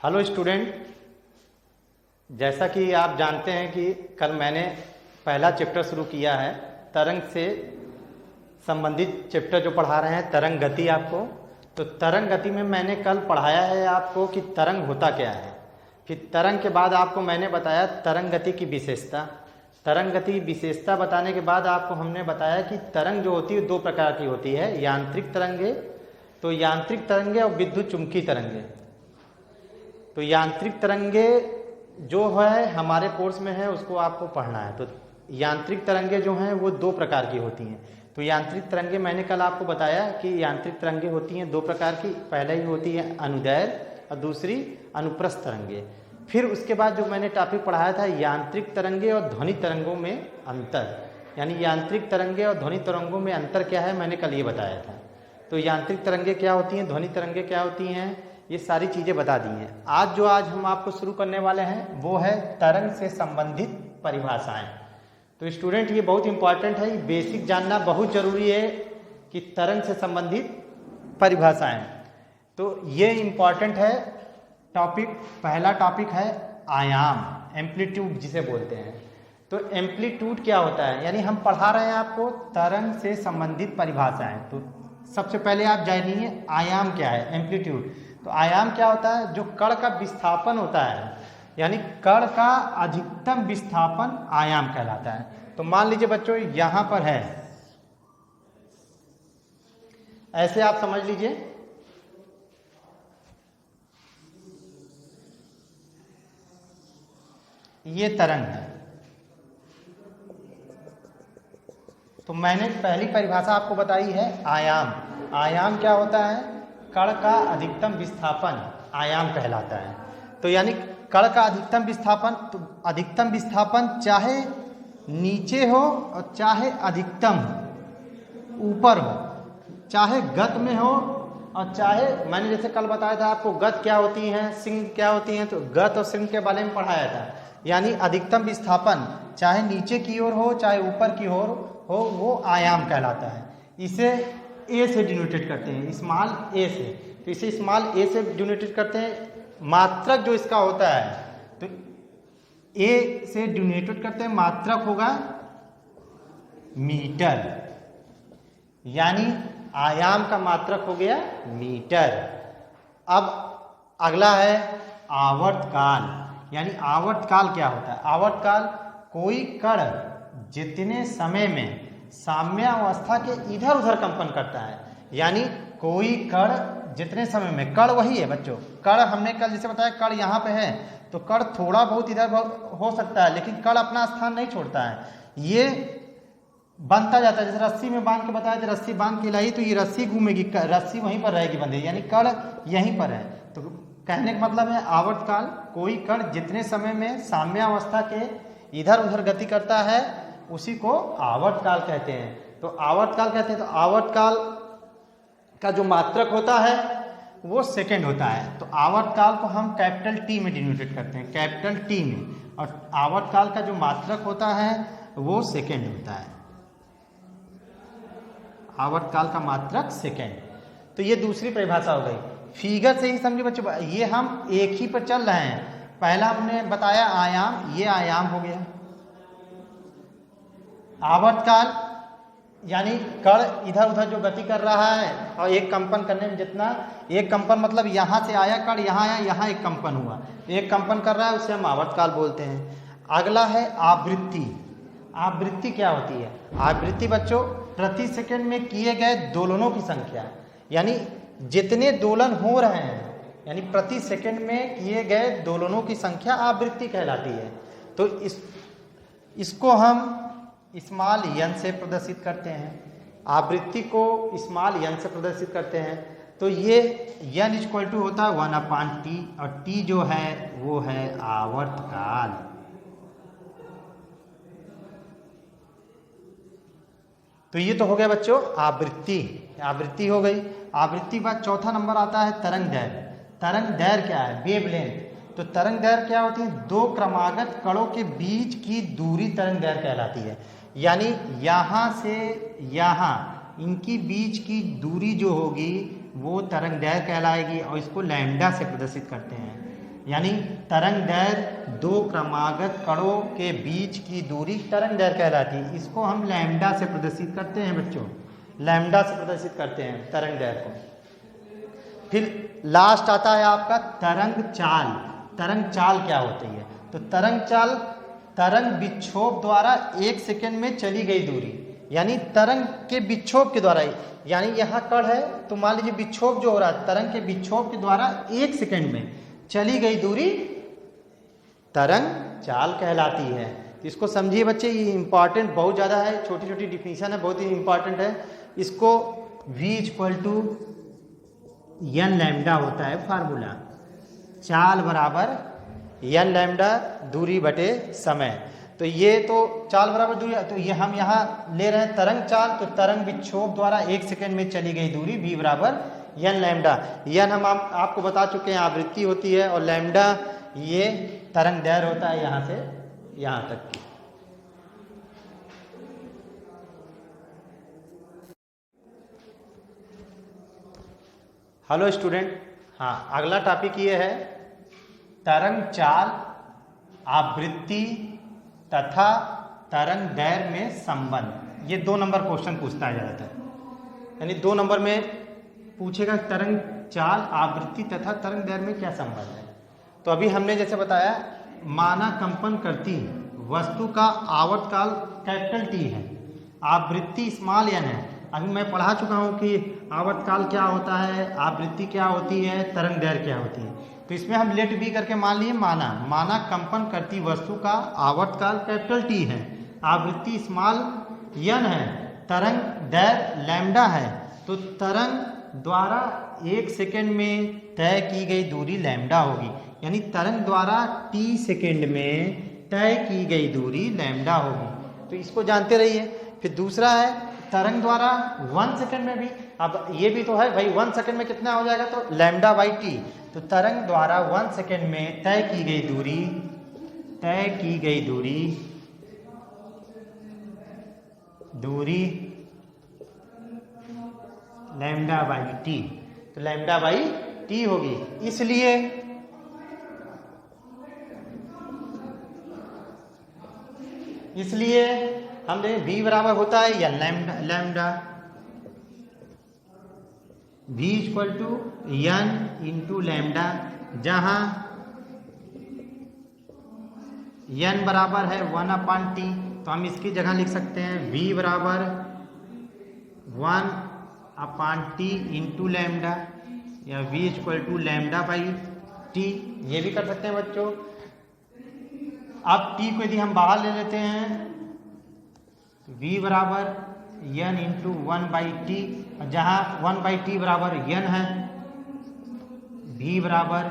Hello student, जैसा कि आप जानते हैं कि कल मैंने पहला चैप्टर शुरू किया है। तरंग से संबंधित चैप्टर जो पढ़ा रहे हैं तरंग गति आपको। तो तरंग गति में मैंने कल पढ़ाया है आपको कि तरंग होता क्या है। फिर तरंग के बाद आपको मैंने बताया तरंग गति की विशेषता। तरंग गति की विशेषता बताने के बाद आपको हमने बताया कि तरंग जो होती है दो प्रकार की होती है, यांत्रिक तरंगे। तो यांत्रिक तरंगे और विद्युत चुंबकीय तरंगे। तो यांत्रिक तरंगे जो है हमारे कोर्स में है उसको आपको पढ़ना है। तो यांत्रिक तरंगे जो हैं वो दो प्रकार की होती हैं। तो यांत्रिक तरंगे मैंने कल आपको बताया कि यांत्रिक तरंगे होती हैं दो प्रकार की। पहले ही होती है अनुदैर्घ्य और दूसरी अनुप्रस्थ तरंगे। फिर उसके बाद जो मैंने टॉपिक पढ़ाया था यांत्रिक तरंगे और ध्वनि तरंगों में अंतर, यानी यांत्रिक तरंगे और ध्वनि तरंगों में अंतर क्या है, मैंने कल ये बताया था। तो यांत्रिक तरंगे क्या होती हैं, ध्वनि तरंगे क्या होती हैं, ये सारी चीज़ें बता दी हैं। आज हम आपको शुरू करने वाले हैं वो है तरंग से संबंधित परिभाषाएं। तो स्टूडेंट ये बहुत इंपॉर्टेंट है, ये बेसिक जानना बहुत जरूरी है कि तरंग से संबंधित परिभाषाएं। तो ये इंपॉर्टेंट है टॉपिक। पहला टॉपिक है आयाम, एम्पलीट्यूड जिसे बोलते हैं। तो एम्पलीट्यूड क्या होता है, यानी हम पढ़ा रहे हैं आपको तरंग से संबंधित परिभाषाएं। तो सबसे पहले आप जानिए आयाम क्या है, एम्पलीट्यूड। तो आयाम क्या होता है, जो कण का विस्थापन होता है, यानी कण का अधिकतम विस्थापन आयाम कहलाता है। तो मान लीजिए बच्चों यहां पर है, ऐसे आप समझ लीजिए, ये तरंग है। तो मैंने पहली परिभाषा आपको बताई है आयाम। आयाम क्या होता है, कण का अधिकतम विस्थापन आयाम कहलाता है। तो यानी कण का अधिकतम विस्थापन, तो अधिकतम विस्थापन चाहे नीचे हो और चाहे अधिकतम ऊपर हो, चाहे गत में हो और चाहे, मैंने जैसे कल बताया था आपको गत क्या होती है, सिंह क्या होती है। तो गत और सिंह के बारे में पढ़ाया था। यानी अधिकतम विस्थापन चाहे नीचे की ओर हो चाहे ऊपर की ओर हो, वो आयाम कहलाता है। इसे ए से डिनोटेड करते हैं, स्मॉल ए से। तो इसे स्मॉल ए से डिनोटेड करते हैं। मात्रक जो इसका होता है, तो ए से डिनोटेड करते हैं, मात्रक होगा मीटर, यानी आयाम का मात्रक हो गया मीटर। अब अगला है आवर्तकाल, यानी आवर्तकाल क्या होता है। आवर्तकाल, कोई कण जितने समय में साम्यावस्था के इधर उधर कंपन करता है, यानी कोई कण जितने समय में, कण वही है बच्चों, कण हमने कल जैसे बताया कण यहाँ पे है, तो कण थोड़ा बहुत इधर हो सकता है लेकिन कण अपना स्थान नहीं छोड़ता है, ये बनता जाता है। जैसे रस्सी में बांध के बताया था, रस्सी बांध के लाई तो ये रस्सी घूमेगी, रस्सी वहीं पर रहेगी बंधी, यानी कण यहीं पर है। तो कहने का मतलब है आवर्तकाल, कोई कण जितने समय में साम्यावस्था के इधर उधर गति करता है उसी को आवर्तकाल कहते हैं। तो आवर्तकाल कहते हैं। तो आवर्तकाल का जो मात्रक होता है वो सेकंड होता है। तो आवर्तकाल को हम कैपिटल टी में डिनोटेट करते हैं, कैपिटल टी में। और आवर्तकाल का जो मात्रक होता है वो सेकंड होता है, आवर्तकाल का मात्रक सेकंड। तो ये दूसरी परिभाषा हो गई। फिगर से ही समझिए बच्चों, ये हम एक ही पर चल रहे हैं। पहला हमने बताया आयाम, ये आयाम हो गया। आवर्तकाल यानी कण इधर उधर जो गति कर रहा है और एक कंपन करने में जितना, एक कंपन मतलब यहाँ से आया कण, यहाँ आया, यहाँ एक कंपन हुआ, एक कंपन कर रहा है, उसे हम आवर्तकाल बोलते हैं। अगला है आवृत्ति। आवृत्ति क्या होती है, आवृत्ति बच्चों प्रति सेकंड में किए गए दोलनों की संख्या, यानी जितने दोलन हो रहे हैं, यानी प्रति सेकंड में किए गए दोलनों की संख्या आवृत्ति कहलाती है। तो इसको हम स्मॉल एन से प्रदर्शित करते हैं, आवृत्ति को स्मॉल एन से प्रदर्शित करते हैं। तो ये एन इक्वल टू होता है 1/t, और टी जो है वो है आवर्तकाल। तो ये तो हो गया बच्चों आवृत्ति, आवृत्ति हो गई। आवृत्ति बाद चौथा नंबर आता है तरंग दैर्घ्य। तरंग दैर्घ्य क्या है, वेवलेंथ। तो तरंग दैर्घ्य क्या होती है, दो क्रमागत कणों के बीच की दूरी तरंग दैर्घ्य कहलाती है। यानी यहाँ से यहाँ इनकी बीच की दूरी जो होगी वो तरंग दैर्घ्य कहलाएगी, और इसको लैम्डा से प्रदर्शित करते हैं। यानी तरंग दैर्घ्य दो क्रमागत कणों के बीच की दूरी तरंग दैर्घ्य कहलाती है। इसको हम लैम्डा से प्रदर्शित करते हैं बच्चों, लैम्डा से प्रदर्शित करते हैं तरंग दैर्घ्य को। फिर लास्ट आता है आपका तरंग चाल। तरंग चाल क्या होती है? तो तरंग चाल तरंग विक्षोभ द्वारा 1 सेकंड में चली गई दूरी, यानी तरंग के विक्षोभ के द्वारा, यानी यहाँ कण है तो मान लीजिए विक्षोभ जो हो रहा है, तरंग के विक्षोभ के द्वारा 1 सेकंड में चली गई दूरी तरंग चाल कहलाती है। इसको समझिए बच्चे, ये इंपॉर्टेंट बहुत ज़्यादा है, छोटी छोटी डिफिनीशन है, बहुत ही इंपॉर्टेंट है। इसको v = n लैम्डा होता है फार्मूला, चाल बराबर n लैम्डा दूरी बटे समय। तो ये तो चाल बराबर दूरी, तो ये हम यहाँ ले रहे हैं तरंग चाल, तो तरंग विक्षोभ द्वारा 1 सेकंड में चली गई दूरी v बराबर n लैम्डा। n हम आपको बता चुके हैं आवृत्ति होती है, और लैम्डा ये तरंग दैर्घ्य होता है यहाँ से यहाँ तक की। हेलो स्टूडेंट, हाँ अगला टॉपिक ये है तरंग चाल, आवृत्ति तथा तरंग दैर्घ्य में संबंध। ये 2 नंबर क्वेश्चन पूछता है ज़्यादातर, यानी 2 नंबर में पूछेगा तरंग चाल, आवृत्ति तथा तरंग दैर्घ्य में क्या संबंध है। तो अभी हमने जैसे बताया, माना कंपन करती वस्तु का आवर्तकाल कैपिटल T है, आवृत्ति स्मॉल n है। अभी मैं पढ़ा चुका हूँ कि आवर्तकाल क्या होता है, आवृत्ति क्या होती है, तरंग दैर्घ्य क्या होती है। तो इसमें हम लेट बी करके मान लिए माना कंपन करती वस्तु का आवर्तकाल कैपिटल T है, आवृत्ति स्मॉल n है, तरंग दैर्घ्य लैम्डा है। तो तरंग द्वारा 1 सेकंड में तय की गई दूरी लैम्डा होगी, यानी तरंग द्वारा t सेकंड में तय की गई दूरी लैम्डा होगी। तो इसको जानते रहिए। फिर दूसरा है तरंग द्वारा 1 सेकंड में भी, अब ये भी तो है भाई 1 सेकंड में कितना हो जाएगा, तो लैम्डा बाई टी। तो तरंग द्वारा 1 सेकंड में तय की गई दूरी लैम्डा बाई टी, तो लैम्डा बाई टी होगी। इसलिए हमने v बराबर होता है या lambda, v = n into lambda, जहाँ n बराबर है 1/t। तो हम इसकी जगह लिख सकते हैं v बराबर 1/t इंटू लैम्डा, या v = लैम्डा बाई t। ये भी कर सकते हैं बच्चों। अब t को यदि हम बाहर ले लेते हैं, v बराबर n इंटू 1/t, जहाँ 1/t बराबर n है, v बराबर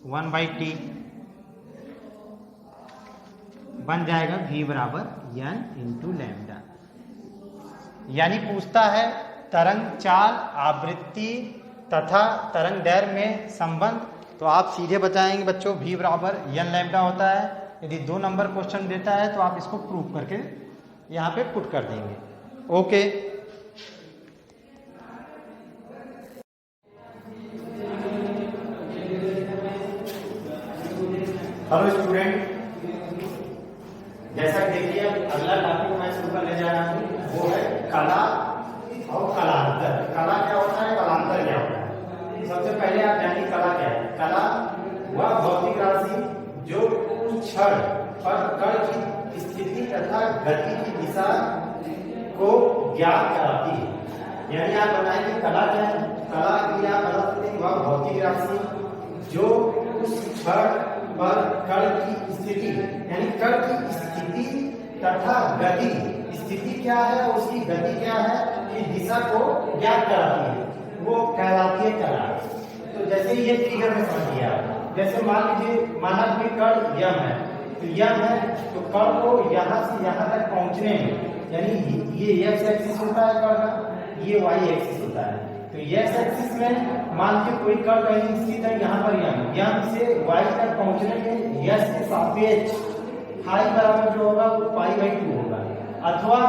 (1/t) बन जाएगा v बराबर n इंटू लैम्डा। यानी पूछता है तरंग चाल, आवृत्ति तथा तरंग दैर्घ्य में संबंध, तो आप सीधे बताएंगे बच्चों v बराबर n लैम्डा होता है। यदि 2 नंबर क्वेश्चन देता है तो आप इसको प्रूव करके यहाँ पे पुट कर देंगे। ओके, हेलो स्टूडेंट, जैसा कि देखिए अगला टॉपिक मैं शुरू करने जा रहा हूँ, वो है कला और कलांतर। कला क्या होता है, कलांतर क्या होता है। सबसे पहले आप जानिए कला क्या है। कला वह भौतिक राशि जो उस क्षण पर कण की स्थिति तथा गति की दिशा को ज्ञात कराती है। यानी आप बताएंगे कला क्या है। कला की आप बता सकते हैं वह भौतिक राशि जो उस क्षण पर कण की स्थिति, यानी कण की स्थिति तथा गति, स्थिति क्या है उसकी गति क्या है, कि दिशा को ज्ञात कराती है, वो कहलाती है कला। तो जैसे ये फिगर में समझिए आप, जैसे मान लीजिए माना कि कण यम है, तो यम है तो कण को यहाँ से यहाँ तक पहुंचने में, यानी ये एक्स एक्सिस होता है कण का, ये वाई एक्सिस होता है। तो एक्स एक्सिस में मान लीजिए कोई कण कहीं स्थित है यहाँ पर यम से y तक पहुंचने में यस के सापेक्ष फाई बराबर जो होगा वो π/2 होगा, अथवा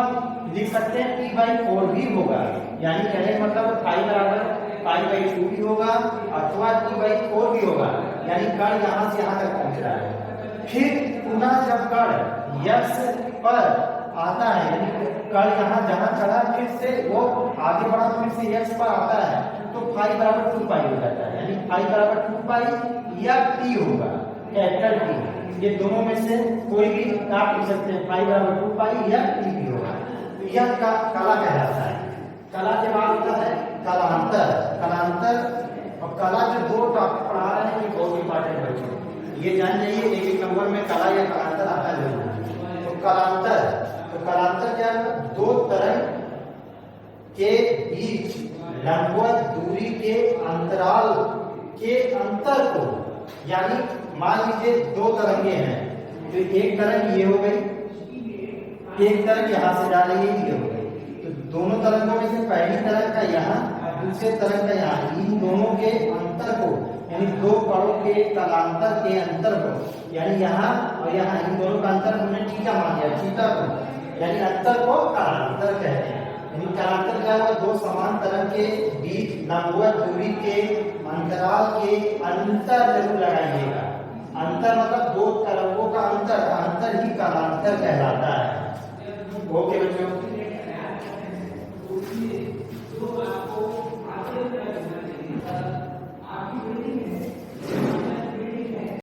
लिख सकते हैं p/4 भी होगा। यानी कहने का मतलब फाई बराबर π/2 भी होगा अथवा p/4 भी होगा। यानी कण यहाँ से यहाँ तक पहुंच रहा है। फिर पुनः जब कण यस पर आता है, यानी कण यहाँ जहाँ चढ़ा फिर से वो आगे बढ़ा फिर से यस पर आता है, तो फाई बराबर 2π हो जाता है। यानी फाई बराबर 2π या t होगा, कैपिटल T। ये दोनों में से कोई भी आप लिख सकते हैं, फाई बराबर 2π या t भी होगा। तो यह कला कहलाता है। कला के बाद होता है कलांतर। कलांतर और कला के दो टॉपिक पढ़ा रहे हैं, ये बहुत इंपॉर्टेंट बच्चों, ये जान जाइए एक नंबर में कला या कलांतर आता है जरूर। तो कलांतर क्या है? दो तरंग के बीच लंबवत दूरी के अंतराल के अंतर को, यानी मान लीजिए दो तरंगे हैं, तो एक तरंग ये हो गई, एक तरंग यहाँ से जा रही है, ये हो गई। तो दोनों तरंगों में से पहली तरंग का यहाँ और दूसरे तरंग का यहाँ, इन दोनों के अंतर को, यानी दो कणों के कलांतर के अंतर को, यानी यहाँ और यहाँ इन दोनों का अंतर हमने थीटा मान लिया, थीटा को, यानी अंतर को कलांतर कहते हैं। यानी कलांतर क्या हुआ? दो समान तरंग के बीच लंबवत दूरी के अंतराल के अंतर जरूर लगाइएगा। अंतर मतलब दो तरंगों का अंतर, अंतर ही कलांतर कहलाता है। ओके बच्चों,